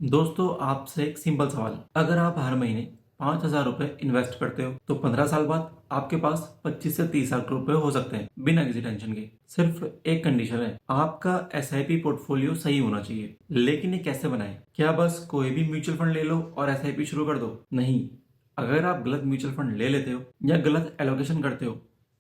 दोस्तों आपसे एक सिंपल सवाल, अगर आप हर महीने 5,000 रुपए इन्वेस्ट करते हो तो 15 साल बाद आपके पास 25 से 30 लाख रुपए हो सकते हैं बिना किसी टेंशन के। सिर्फ एक कंडीशन है, आपका एसआईपी पोर्टफोलियो सही होना चाहिए। लेकिन ये कैसे बनाएं? क्या बस कोई भी म्यूचुअल फंड ले लो और एसआईपी शुरू कर दो? नहीं। अगर आप गलत म्यूचुअल फंड ले लेते हो या गलत एलोकेशन करते हो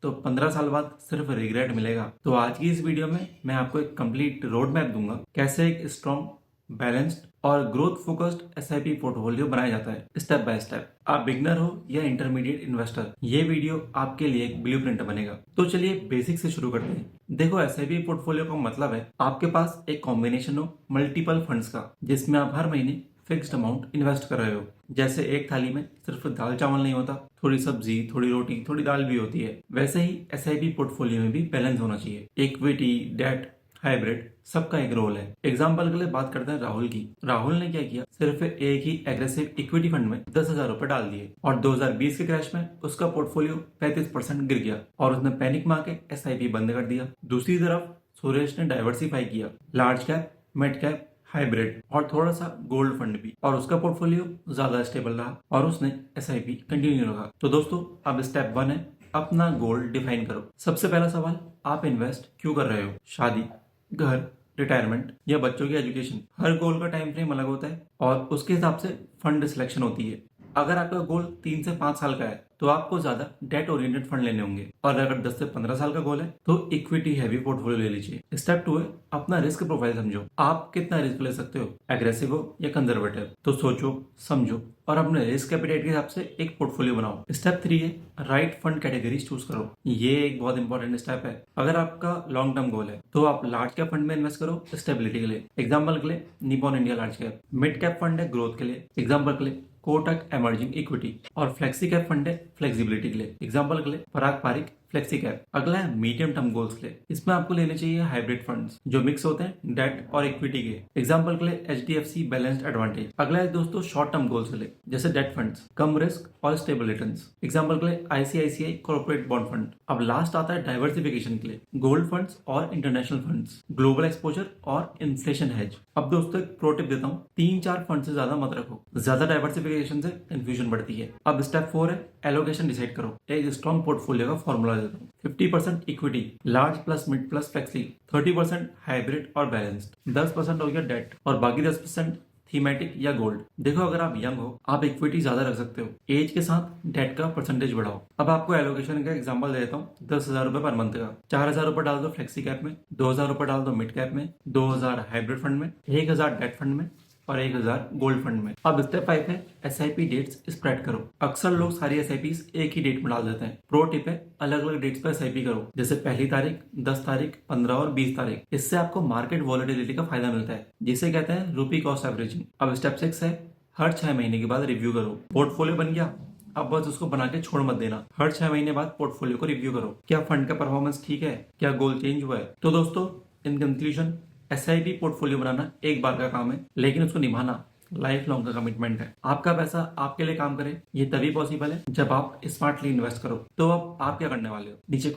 तो 15 साल बाद सिर्फ रिग्रेट मिलेगा। तो आज की इस वीडियो में मैं आपको एक कंप्लीट रोड मैप दूंगा, कैसे एक स्ट्रॉन्ग, बैलेंस्ड और ग्रोथ फोकस्ड एसआईपी पोर्टफोलियो बनाया जाता है स्टेप बाय स्टेप। आप बिगनर हो या इंटरमीडिएट इन्वेस्टर, ये वीडियो आपके लिए एक ब्लूप्रिंट बनेगा। तो चलिए बेसिक से शुरू करते हैं। देखो, एसआईपी पोर्टफोलियो का मतलब है आपके पास एक कॉम्बिनेशन हो मल्टीपल फंड्स का, जिसमें आप हर महीने फिक्स्ड अमाउंट इन्वेस्ट कर रहे हो। जैसे एक थाली में सिर्फ दाल चावल नहीं होता, थोड़ी सब्जी, थोड़ी रोटी, थोड़ी दाल भी होती है। वैसे ही एसआईपी पोर्टफोलियो में भी बैलेंस होना चाहिए। इक्विटी, डेट, हाइब्रिड, सबका एक रोल है। एग्जाम्पल के लिए बात करते हैं राहुल की। राहुल ने क्या किया, सिर्फ एक ही एग्रेसिव इक्विटी फंड में 10,000 रुपए डाल दिए और 2020 के क्रैश में उसका पोर्टफोलियो 35% गिर गया और उसने पैनिक में आके एसआईपी बंद कर दिया। दूसरी तरफ सुरेश ने डाइवर्सिफाई किया, large cap, mid cap, hybrid और थोड़ा सा गोल्ड फंड भी, और उसका पोर्टफोलियो ज्यादा स्टेबल रहा और उसने एसआईपी कंटिन्यू रखा। तो दोस्तों, अब स्टेप 1 है, अपना गोल डिफाइन करो। सबसे पहला सवाल, आप इन्वेस्ट क्यों कर रहे हो? शादी, घर, रिटायरमेंट या बच्चों की एजुकेशन? हर गोल का टाइम फ्रेम अलग होता है और उसके हिसाब से फंड सिलेक्शन होती है। अगर आपका गोल 3 से 5 साल का है तो आपको ज्यादा डेट ओरिएंटेड फंड लेने होंगे, और अगर 10 से 15 साल का गोल है तो इक्विटी हैवी पोर्टफोलियो ले लीजिए। स्टेप 2 है, अपना रिस्क प्रोफाइल समझो। आप कितना रिस्क ले सकते हो, एग्रेसिव हो या कंजर्वेटिव? तो सोचो, समझो और अपने रिस्क एपेटाइट के हिसाब से एक पोर्टफोलियो बनाओ। स्टेप 3 है, राइट फंड कैटेगरीज चूज करो। ये एक बहुत इंपॉर्टेंट स्टेप है। अगर आपका लॉन्ग टर्म गोल है तो आप लार्ज कैप फंड में इन्वेस्ट करो स्टेबिलिटी के लिए, एग्जाम्पल के लिए Nippon India large cap. Mid cap fund है ग्रोथ के लिए, एग्जाम्पल के लिए कोटक इमर्जिंग इक्विटी। और फ्लेक्सी कैप फंड है फ्लेक्सिबिलिटी के लिए, एग्जाम्पल के लिए पराग पारिक फ्लेक्सी कैप। अगला है मीडियम टर्म गोल्स के लिए, इसमें आपको लेने चाहिए हाइब्रिड फंड्स जो मिक्स होते हैं डेट और इक्विटी के, एग्जाम्पल के लिए एचडीएफसी बैलेंस्ड एडवांटेज। अगला है दोस्तों शॉर्ट टर्म गोल्स के लिए, जैसे डेट फंड्स, कम रिस्क और स्टेबल रिटर्न्स, एग्जाम्पल के लिए आईसीआईसीआई कॉर्पोरेट बॉन्ड फंड। अब लास्ट आता है डाइवर्सिफिकेशन के लिए, गोल्ड फंड्स और इंटरनेशनल फंड्स, ग्लोबल एक्सपोजर और इन्फ्लेशन हेज। अब दोस्तों एक प्रो टिप देता हूँ, 3-4 फंड से ज्यादा मत रखो, ज्यादा डाइवर्सिफिकेशन से कंफ्यूजन बढ़ती है। अब स्टेप 4 है, एलोकेशन डिसाइड करो। एक स्ट्रॉन्ग पोर्टफोलियो का फॉर्मूला देता हूँ, 50% equity, large plus mid plus flexi, 30% hybrid और बैलेंस्ड, 10% हो गया डेट और बाकी 10% थीमेटिक या गोल्ड। देखो, अगर आप यंग हो आप इक्विटी ज्यादा रख सकते हो, एज के साथ डेट का परसेंटेज बढ़ाओ। अब आपको एलोकेशन का एग्जांपल दे देता हूँ, 10,000 रुपए पर मंथ का, 4,000 रुपए डाल दो फ्लेक्सी कैप में, 2,000 रुपए डाल दो मिड कैप में, 2,000 हाइब्रिड फंड में, 1,000 डेट फंड में और 1,000 गोल्ड फंड में। अब स्टेप 5 है, एसआईपी डेट्स स्प्रेड करो। अक्सर लोग सारी एसआईपीज एक ही डेट में डाल देते हैं। प्रो टिप है, अलग अलग डेट्स पर एसआईपी करो, जैसे पहली तारीख, 10 तारीख, 15 और 20 तारीख। इससे आपको मार्केट वॉलेटिलिटी का फायदा मिलता है, जिसे कहते हैं रूपी कॉस्ट एवरेजिंग। अब स्टेप 6 है, हर 6 महीने के बाद रिव्यू करो। पोर्टफोलियो बन गया, अब बस उसको बना के छोड़ मत देना। हर 6 महीने बाद पोर्टफोलियो को रिव्यू करो, क्या फंड का परफॉर्मेंस ठीक है, क्या गोल चेंज हुआ है। तो दोस्तों, इन कंक्लूजन, एसआईपी पोर्टफोलियो बनाना एक बार का काम है, लेकिन उसको निभाना लाइफ लॉन्ग का कमिटमेंट है। आपका पैसा आपके लिए काम करे, ये तभी पॉसिबल है जब आप स्मार्टली इन्वेस्ट करो। तो अब आप क्या करने वाले हो, नीचे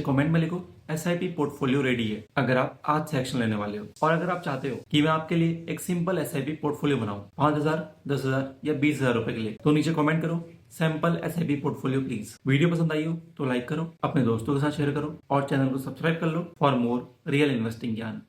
कमेंट में लिखो एसआईपी पोर्टफोलियो रेडी है, अगर आप आज से एक्शन लेने वाले हो। और अगर आप चाहते हो कि मैं आपके लिए एक सिंपल एसआईपी पोर्टफोलियो बनाऊं 5,000, 10,000 या 20,000 रुपए के लिए, तो नीचे कमेंट करो sample SIP portfolio please. Video पसंद आई हो तो लाइक करो, अपने दोस्तों के साथ शेयर करो और चैनल को सब्सक्राइब कर लो फॉर मोर रियल इन्वेस्टिंग ज्ञान।